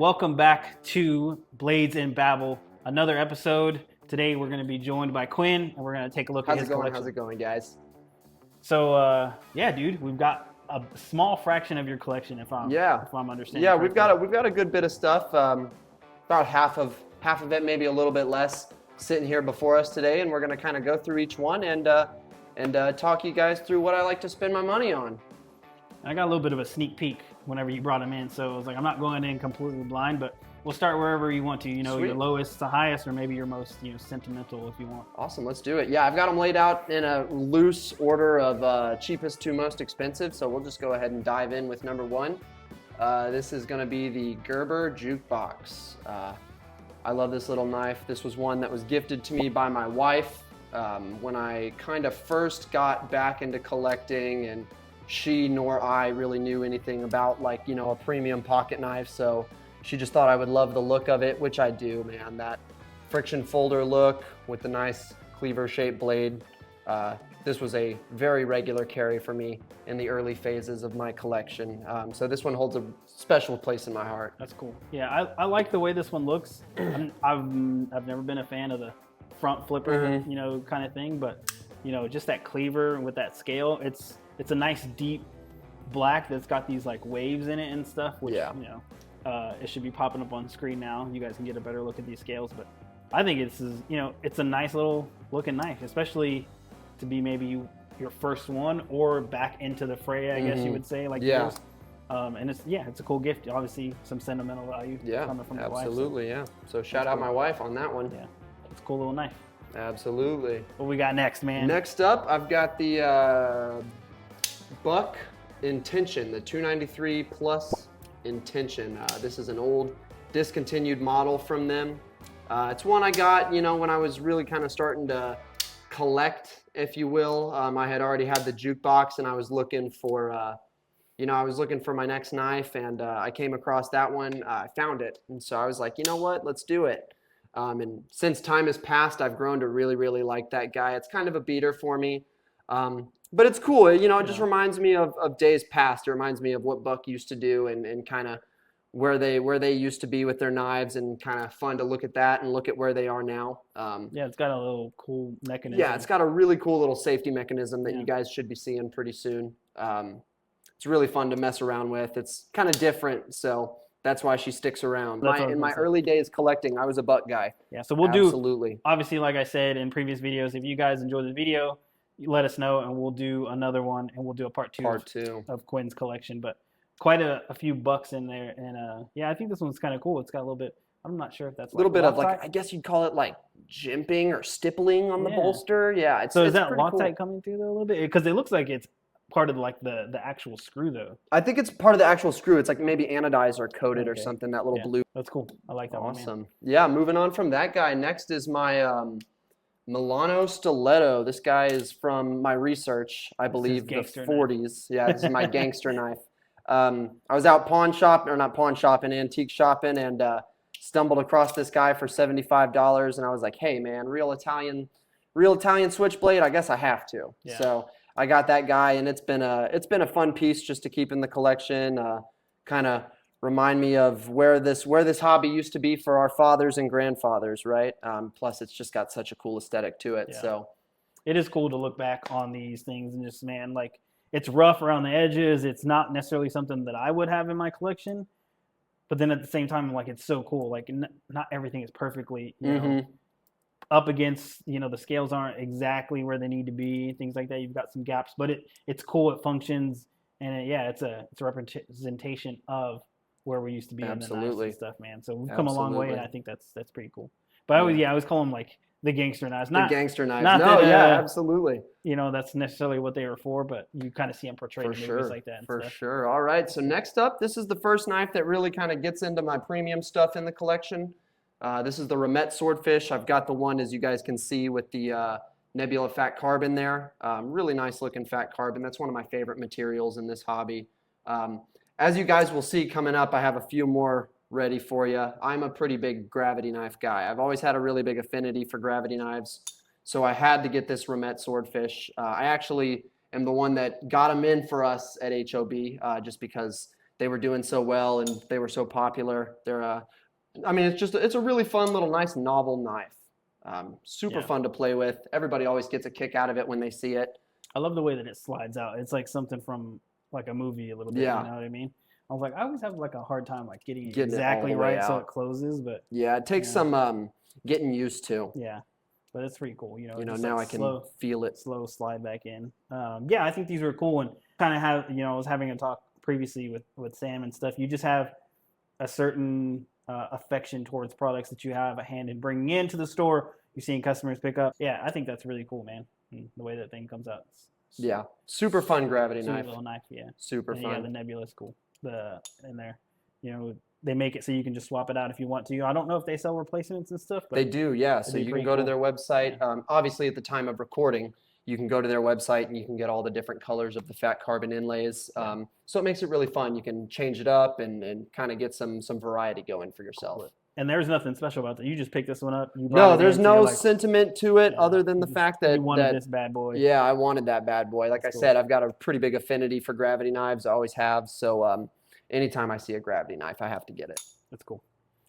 Welcome back to Blades and Babble, another episode. Today we're going to be joined by Quinn, and we're going to take a look at his collection. How's it going, guys? So, yeah, dude, we've got a small fraction of your collection, if I'm understanding. Yeah, correctly. we've got a good bit of stuff. About half of it, maybe a little bit less, sitting here before us today, and we're going to kind of go through each one and talk you guys through what I like to spend my money on. I got a little bit of a sneak peek whenever you brought them in, so I was like, I'm not going in completely blind, but we'll start wherever you want to. You know, Sweet. Your lowest to highest, or maybe your most, sentimental if you want. Awesome, let's do it. Yeah, I've got them laid out in a loose order of cheapest to most expensive, so we'll just go ahead and dive in with number one. This is going to be the Gerber Jukebox. I love this little knife. This was one that was gifted to me by my wife when I kind of first got back into collecting, and she nor I really knew anything about, like, you know, a premium pocket knife, so she just thought I would love the look of it, which I do, man. That friction folder look with the nice cleaver-shaped blade. This was a very regular carry for me in the early phases of my collection. So this one holds a special place in my heart. That's cool. Yeah, I like the way this one looks. I've never been a fan of the front flipper, kind of thing, but just that cleaver with that scale, it's a nice deep black that's got these like waves in it and stuff, which it should be popping up on screen now. You guys can get a better look at these scales, but I think it's a nice little looking knife, especially to be maybe your first one or back into the fray, I guess you would say, like yours. And it's a cool gift. Obviously, some sentimental value coming from the wife. Absolutely, yeah. So shout out my wife on that one. Yeah, it's a cool little knife. Absolutely. What we got next, man? Next up, I've got the Buck Intention, the 293 Plus Intention. This is an old discontinued model from them. It's one I got, when I was really kind of starting to collect, if you will. I had already had the jukebox, and I was looking for, my next knife, and I came across that one. I found it, and so I was like, you know what, let's do it. And since time has passed, I've grown to really, really like that guy. It's kind of a beater for me. But it's cool, it just reminds me of days past. It reminds me of what Buck used to do and kind of where they used to be with their knives, and kind of fun to look at that and look at where they are now. It's got a little cool mechanism. Yeah, it's got a really cool little safety mechanism that you guys should be seeing pretty soon. It's really fun to mess around with. It's kind of different, so that's why she sticks around. In my early days collecting, I was a Buck guy. Yeah, so we'll do, obviously, like I said in previous videos, if you guys enjoy the video, let us know, and we'll do another one, and we'll do a part two of Quinn's collection. But quite a few bucks in there, and I think this one's kind of cool. It's got a little bit, I'm not sure if that's a little bit of like, I guess you'd call it like jimping or stippling on the bolster. Yeah, so is that Loctite coming through there a little bit? Because it looks like it's part of like the actual screw though. I think it's part of the actual screw. It's like maybe anodized or coated or something. That little blue. That's cool. I like that. Awesome. Yeah, moving on from that guy. Next is my Milano Stiletto. This guy is from my research, I believe, the 40s. Yeah, this is my gangster knife. I was out antique shopping, and stumbled across this guy for $75, and I was like, hey man, real Italian switchblade, I guess I have to. Yeah. So I got that guy, and it's been a fun piece just to keep in the collection, kind of remind me of where this hobby used to be for our fathers and grandfathers, right? Plus, it's just got such a cool aesthetic to it. Yeah. So it is cool to look back on these things and just, man, like, it's rough around the edges. It's not necessarily something that I would have in my collection, but then at the same time, like, it's so cool. Like, not everything is perfectly, up against, the scales aren't exactly where they need to be, things like that. You've got some gaps, but it's cool. It functions, and it's a representation of where we used to be in the knives and stuff, man. So we've come a long way, and I think that's pretty cool. But I always call them like the gangster knives. The gangster knives. Absolutely. That's necessarily what they were for, but you kind of see them portrayed in movies like that. For sure. All right. So next up, this is the first knife that really kind of gets into my premium stuff in the collection. This is the Remette Swordfish. I've got the one, as you guys can see, with the Nebula fat carbon there. Really nice looking fat carbon. That's one of my favorite materials in this hobby. As you guys will see coming up, I have a few more ready for you. I'm a pretty big gravity knife guy. I've always had a really big affinity for gravity knives, so I had to get this Remette Swordfish. I actually am the one that got them in for us at HOB, just because they were doing so well and they were so popular. They're, I mean, it's a really fun little, nice, novel knife. Super fun to play with. Everybody always gets a kick out of it when they see it. I love the way that it slides out. It's like something from like a movie a little bit. Yeah. You know what I mean? I was like, I always have like a hard time like getting it Getting it exactly all the way right so out. it closes, but Yeah, it takes some getting used to. yeah, but it's pretty cool. You know, You know, just, now like, I can feel it. slow slide back in. Yeah, I think these were cool, and kind of have, you know, I was having a talk previously with Sam and stuff. You just have a certain affection towards products that you have a hand in bringing into the store. You're seeing customers pick up. Yeah, I think that's really cool, man. And the way that thing comes out. Yeah, super fun gravity Sweet knife. little knife, yeah. Super And fun. yeah, the Nebula's cool. The in there, you know, they make it so you can just swap it out if you want to. I don't know if they sell replacements and stuff, but They do, yeah. So be you can pretty go to cool. their website. Obviously, at the time of recording, you can go to their website and you can get all the different colors of the fat carbon inlays. So it makes it really fun. You can change it up and kind of get some variety going for yourself. And there's nothing special about that. You just picked this one up. You brought No, it there's in, so no you're like, sentiment to it other than the fact that you wanted this bad boy. Yeah, I wanted that bad boy. Like That's I cool. said, I've got a pretty big affinity for gravity knives. I always have. So anytime I see a gravity knife, I have to get it. That's cool.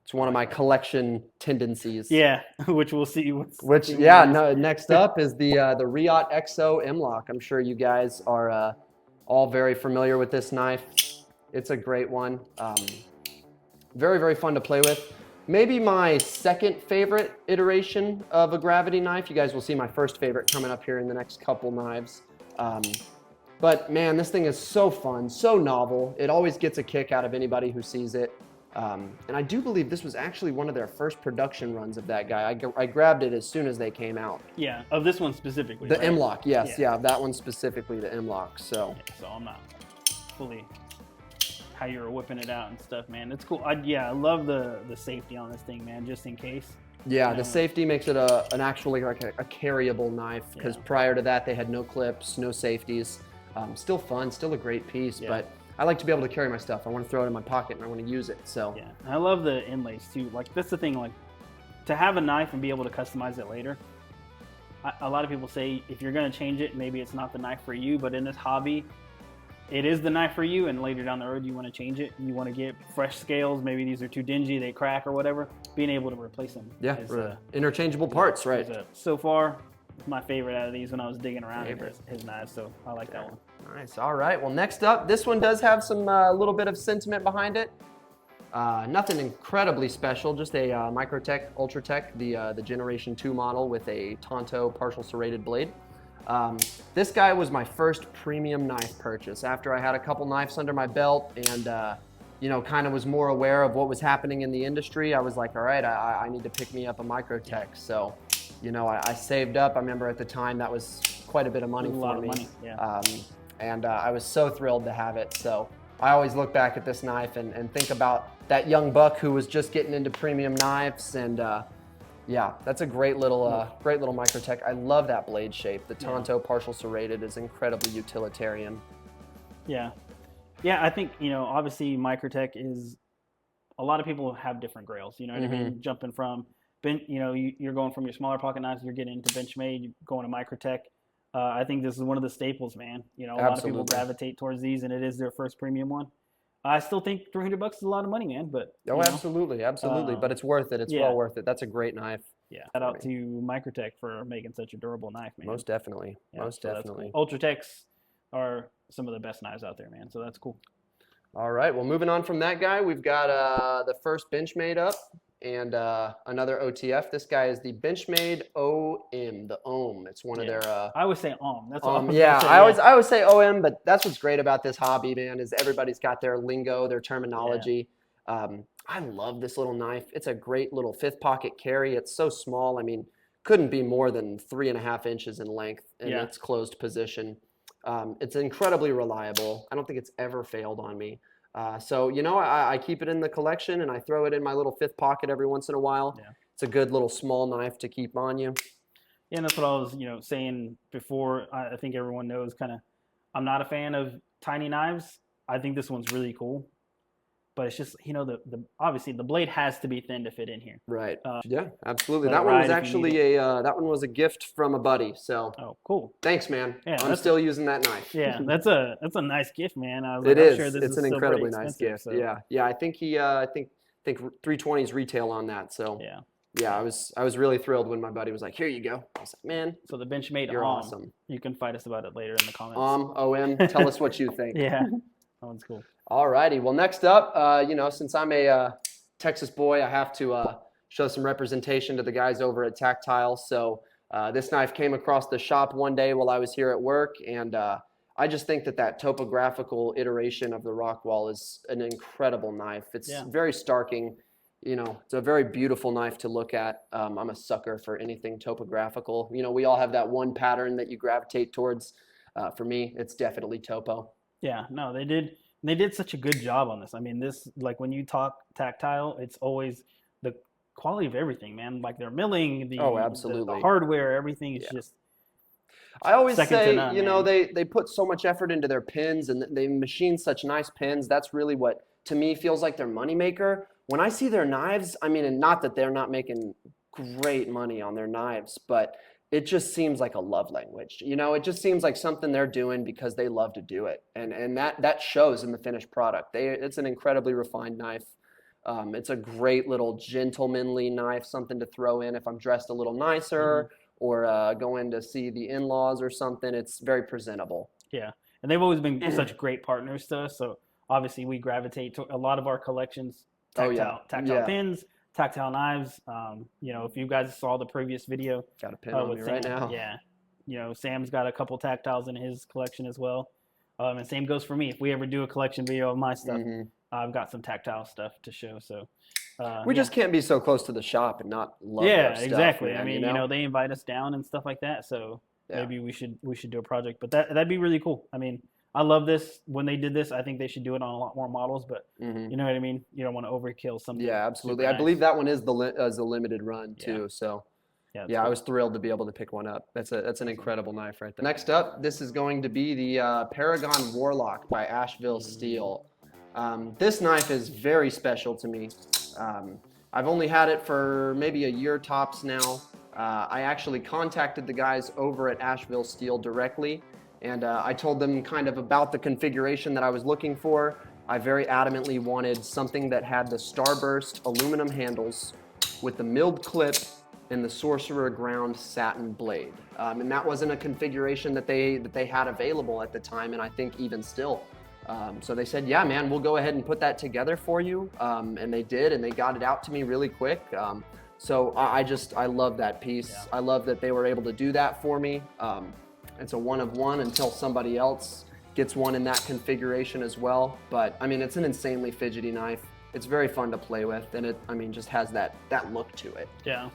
It's one of my collection tendencies. Yeah, which we'll see. Which, yeah, no, next up is the Reate Exo-M lock. I'm sure you guys are all very familiar with this knife. It's a great one. Very, very fun to play with. Maybe my second favorite iteration of a gravity knife. You guys will see my first favorite coming up here in the next couple knives. But man, this thing is so fun, so novel. It always gets a kick out of anybody who sees it. And I do believe this was actually one of their first production runs of that guy. I grabbed it as soon as they came out. Yeah, of this one specifically. The right? M-Lock, yes. Yeah, that one specifically, the M-Lock. So. Yeah, so I'm not fully how you were whipping it out and stuff, man. It's cool. I love the safety on this thing, man, just in case. Yeah, the safety makes it an actually like a carryable knife, because prior to that they had no clips, no safeties. Still fun, still a great piece, but I like to be able to carry my stuff. I want to throw it in my pocket and I want to use it. So yeah, and I love the inlays too. Like that's the thing, like to have a knife and be able to customize it later. A lot of people say if you're going to change it, maybe it's not the knife for you, but in this hobby, it is the knife for you, and later down the road you want to change it. You want to get fresh scales. Maybe these are too dingy, they crack or whatever. Being able to replace them. Yeah, interchangeable parts, right? So far, my favorite out of these when I was digging around his knives, so I like that one. Nice. All right. Well, next up, this one does have some little bit of sentiment behind it. Nothing incredibly special, just a Microtech Ultratech, the Generation 2 model with a Tonto partial serrated blade. This guy was my first premium knife purchase after I had a couple knives under my belt and you know, kind of was more aware of what was happening in the industry. I was like, all right, I need to pick me up a Microtech. So, you know, I saved up. I remember at the time that was quite a bit of money for me. And I was so thrilled to have it. So I always look back at this knife and think about that young buck who was just getting into premium knives. And yeah, that's a great little Microtech. I love that blade shape. The Tonto partial serrated is incredibly utilitarian. Yeah. Yeah, I think, you know, obviously Microtech is, a lot of people have different grails, you know what I mean? Jumping from, you know, you're going from your smaller pocket knives, you're getting into Benchmade, you're going to Microtech. I think this is one of the staples, man. You know, a lot of people gravitate towards these, and it is their first premium one. I still think $300 is a lot of money, man. But absolutely. But it's worth it. It's well worth it. That's a great knife. Yeah. Shout out to Microtech for making such a durable knife, man. Most definitely. Yeah, Most definitely. Cool. Ultratechs are some of the best knives out there, man. So that's cool. All right. Well, moving on from that guy, we've got the first Benchmade up and another OTF. This guy is the Benchmade OM, the OM. It's one of their. I always say OM. That's all. I always say OM, but that's what's great about this hobby, man. Is everybody's got their lingo, their terminology. I love this little knife. It's a great little fifth pocket carry. It's so small. I mean, couldn't be more than 3.5 inches in length in its closed position. It's incredibly reliable. I don't think it's ever failed on me. So, you know, I keep it in the collection and I throw it in my little fifth pocket every once in a while. Yeah. It's a good little small knife to keep on you. Yeah, and that's what I was, you know, saying before. I think everyone knows kind of, I'm not a fan of tiny knives. I think this one's really cool. but it's just, you know, the obviously the blade has to be thin to fit in here. Right. Yeah, absolutely. let That it one was ride if you need actually that one was a gift from a buddy. So Oh, cool. thanks, man. Yeah, I'm still using that knife. Yeah, that's a nice gift, man. I was It like, I'm is. sure this It's is an still incredibly pretty nice expensive, gift. so. Yeah. Yeah. I think I think 320s retail on that. So Yeah. yeah, I was really thrilled when my buddy was like, "Here you go." I was like, "Man, So the Benchmade you're awesome." You can fight us about it later in the comments. OM, tell us what you think. Yeah, that one's cool. Alrighty. Well, next up, you know, since I'm a Texas boy, I have to show some representation to the guys over at Tactile. So this knife came across the shop one day while I was here at work, and I just think that topographical iteration of the Rockwall is an incredible knife. It's very starking. You know, it's a very beautiful knife to look at. I'm a sucker for anything topographical. You know, we all have that one pattern that you gravitate towards. For me, it's definitely topo. Yeah, no, they did such a good job on this. I mean, this, like, when you talk Tactile, it's always the quality of everything, man. Like their milling, absolutely. the hardware, everything is just. I always say, none, you know, man. they put so much effort into their pins and they machine such nice pins. That's really what, to me, feels like their moneymaker. When I see their knives, I mean, and not that they're not making great money on their knives, but it just seems like a love language. You know, it just seems like something they're doing because they love to do it. And that shows in the finished product. It's an incredibly refined knife. It's a great little gentlemanly knife, something to throw in if I'm dressed a little nicer or going to see the in-laws or something. It's very presentable. Yeah, and they've always been such great partners to us. So obviously we gravitate to a lot of our collections. Tactile pins, tactile knives. You know, if you guys saw the previous video, got a pin on me right now. Yeah, you know, Sam's got a couple tactiles in his collection as well. And same goes for me. If we ever do a collection video of my stuff, I've got some tactile stuff to show. So we just can't be so close to the shop and not love their their stuff, exactly. man, I mean, you know, they invite us down and stuff like that. So maybe we should do a project. But that'd be really cool. I mean, I love this. When they did this, I think they should do it on a lot more models, but you know what I mean? You don't want to overkill something. Yeah, absolutely. I believe that one is a limited run too. So yeah, cool. I was thrilled to be able to pick one up. That's an incredible knife right there. Next up, this is going to be the Paragon Warlock by Asheville Steel. This knife is very special to me. I've only had it for maybe a year tops now. I actually contacted the guys over at Asheville Steel directly. And I told them kind of about the configuration that I was looking for. I very adamantly wanted something that had the starburst aluminum handles with the milled clip and the Sorcerer ground satin blade. And that wasn't a configuration that they had available at the time, and I think even still. So they said, yeah, man, we'll go ahead and put that together for you. And they did, and they got it out to me really quick. So I love that piece. Yeah. I love that they were able to do that for me. It's a one of one until somebody else gets one in that configuration as well. But I mean, it's an insanely fidgety knife. It's very fun to play with, and I mean, just has that look to it. Yeah,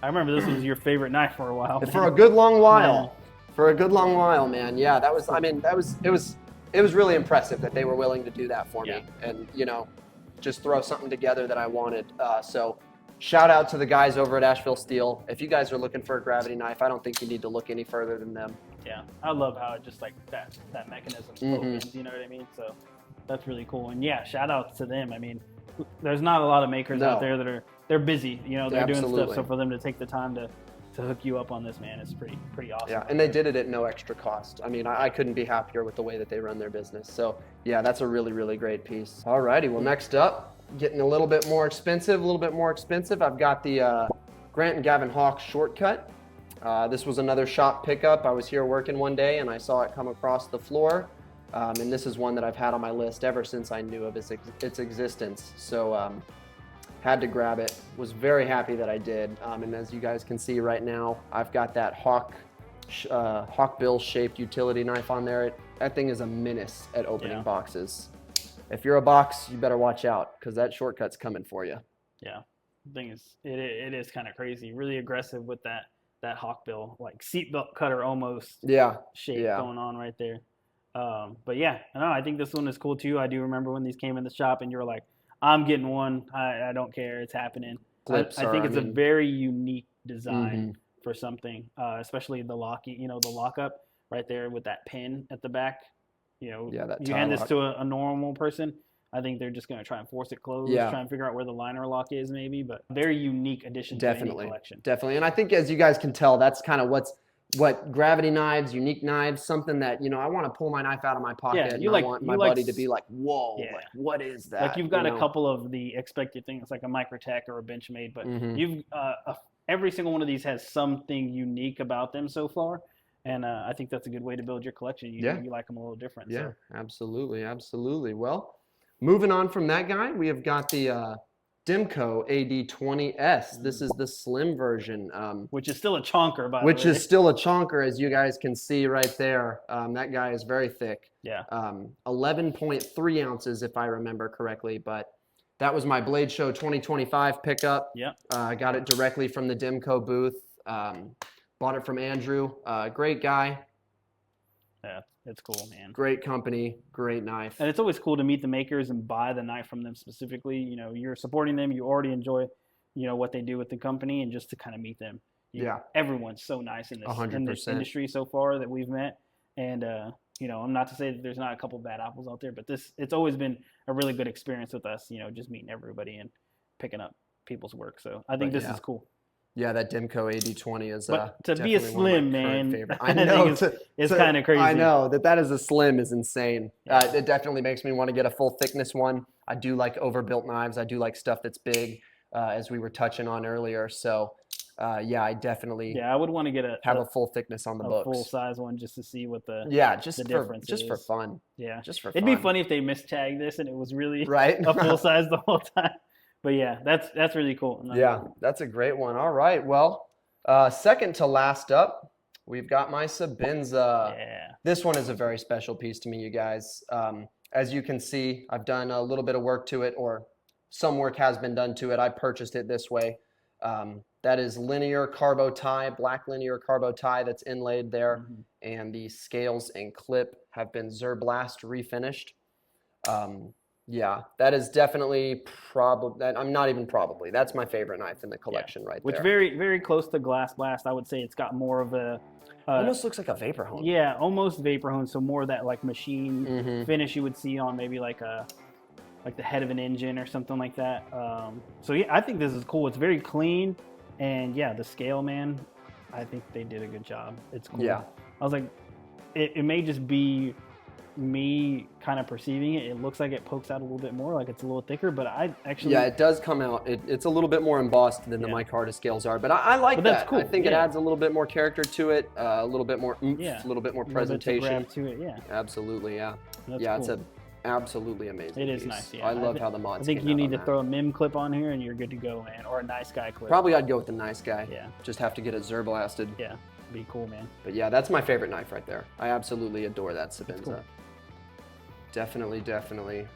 I remember this was your favorite knife for a while. For a good long while. For a good long while, man. Yeah, that was. I mean, it was really impressive that they were willing to do that for me, and you know, just throw something together that I wanted. So. Shout out to the guys over at Asheville Steel. If you guys are looking for a gravity knife, I don't think you need to look any further than them. Yeah, I love how it just like that mechanism opens, you know what I mean? So that's really cool. And yeah, shout out to them. I mean, there's not a lot of makers out there that they're busy, you know, they're doing stuff. So for them to take the time to hook you up on this, man, it's pretty awesome. Yeah, and they did it at no extra cost. I mean, I couldn't be happier with the way that they run their business. So yeah, that's a really, really great piece. Alrighty, well, next up, getting a little bit more expensive, I've got the Grant and Gavin Hawk Shortcut. This was another shop pickup. I was here working one day and I saw it come across the floor. And this is one that I've had on my list ever since I knew of its existence. So had to grab it. Was very happy that I did. And as you guys can see right now, I've got that Hawkbill shaped utility knife on there. That thing is a menace at opening boxes. If you're a box, you better watch out because that shortcut's coming for you. Yeah, the thing is, it is kind of crazy. Really aggressive with that Hawkbill, like seatbelt cutter almost. Shape going on right there. But yeah, no, I think this one is cool too. I do remember when these came in the shop and you were like, "I'm getting one. I don't care. It's happening." I think it's a very unique design for something, especially the lockup right there with that pin at the back. You know, you hand this to a normal person. I think they're just going to try and force it closed, Yeah. try and figure out where the liner lock is maybe, but very unique addition to any collection. Definitely. And I think as you guys can tell, that's kind of what gravity knives, unique knives, something that, you know, I want to pull my knife out of my pocket and I want my buddy to be like, whoa, like, what is that? Like you've got a couple of the expected things, like a Microtech or a Benchmade, but you've every single one of these has something unique about them so far. And I think that's a good way to build your collection. You like them a little different. Yeah, so. absolutely, absolutely. Well, moving on from that guy, we have got the Demko AD20S. This is the slim version. Which is still a chonker, by the way. Which is still a chonker, as you guys can see right there. That guy is very thick. Yeah. 11.3 ounces, if I remember correctly. But that was my Blade Show 2025 pickup. Yep. I got it directly from the Demko booth. Bought it from Andrew. Great guy. Yeah, it's cool, man. Great company, great knife. And it's always cool to meet the makers and buy the knife from them specifically. You know, you're supporting them. You already enjoy, you know, what they do with the company, and just to kind of meet them. Everyone's so nice in this industry so far that we've met. And, you know, I'm not to say that there's not a couple bad apples out there, but it's always been a really good experience with us, you know, just meeting everybody and picking up people's work. So I think this is cool. Yeah, that Demko AD20 is to be a slim, man, I know it's kind of crazy. I know that is a slim is insane. It definitely makes me want to get a full thickness one. I do like overbuilt knives. I do like stuff that's big, as we were touching on earlier. So, I definitely I would want to get have a full thickness on the books, full size one, just to see what the difference is. For fun. Yeah, just for It'd fun. be funny if they mistagged this and it was really right a full size the whole time. But yeah, that's really cool. That's a great one. All right, well, second to last up, we've got my Sebenza. Yeah. This one is a very special piece to me, you guys. As you can see, I've done a little bit of work to it, or some work has been done to it. I purchased it this way. That is linear carbo tie, black linear carbo tie that's inlaid there, and the scales and clip have been Zerblast refinished. That is definitely that's my favorite knife in the collection right there. Which very, very close to Glass Blast. I would say it's got more of a almost looks like a vapor hone. Yeah, almost vapor hone. So more of that like machine finish you would see on maybe like the head of an engine or something like that. I think this is cool. It's very clean, and the scale, man, I think they did a good job. It's cool. Yeah. I was like, it may just be me kind of perceiving it. It looks like it pokes out a little bit more, like it's a little thicker, but I actually it does come out. It's a little bit more embossed than the micarta scales are, but I like that. That's cool. I think it adds a little bit more character to it, a little bit more oomph, a little bit more presentation to it. Absolutely, That's cool. It's a absolutely amazing It is piece. nice. I love how the mods. I think you need to throw a Mim clip on here and you're good to go, man, or a nice guy clip. Probably I'd go with the nice guy. Yeah. Just have to get it Zerblasted. Yeah, be cool, man. But that's my favorite knife right there. I absolutely adore that Sebenza. Cool. Definitely.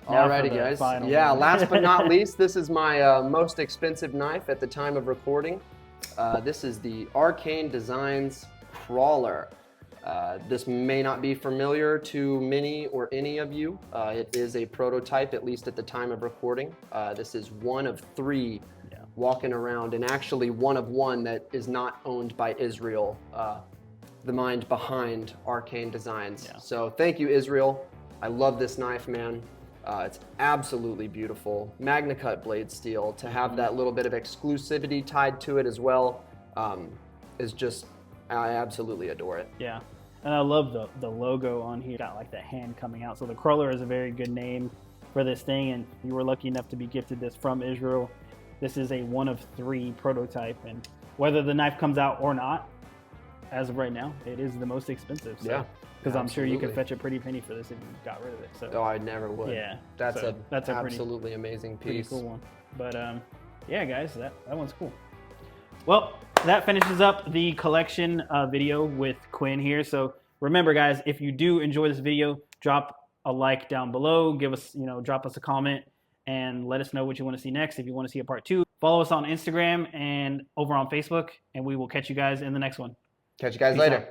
Alrighty, guys. Last but not least, this is my most expensive knife at the time of recording. This is the Arcane Designs Crawler. This may not be familiar to many or any of you. It is a prototype, at least at the time of recording. This is one of 3 walking around, and actually one of 1 that is not owned by Israel, the mind behind Arcane Designs. So thank you, Israel. I love this knife, man. It's absolutely beautiful. Magna cut blade steel. To have that little bit of exclusivity tied to it as well is just, I absolutely adore it. Yeah, and I love the logo on here. Got like that hand coming out. So the Crawler is a very good name for this thing, and you were lucky enough to be gifted this from Israel. This is a 1 of 3 prototype, and whether the knife comes out or not, as of right now, it is the most expensive. So. Because I'm sure you could fetch a pretty penny for this if you got rid of it. So. Oh, I never would. Yeah. That's a absolutely amazing piece. Pretty cool one. But guys, that one's cool. Well, that finishes up the collection video with Quinn here. So remember, guys, if you do enjoy this video, drop a like down below. Give us, drop us a comment and let us know what you want to see next. If you want to see a part 2, follow us on Instagram and over on Facebook, and we will catch you guys in the next one. Catch you guys later.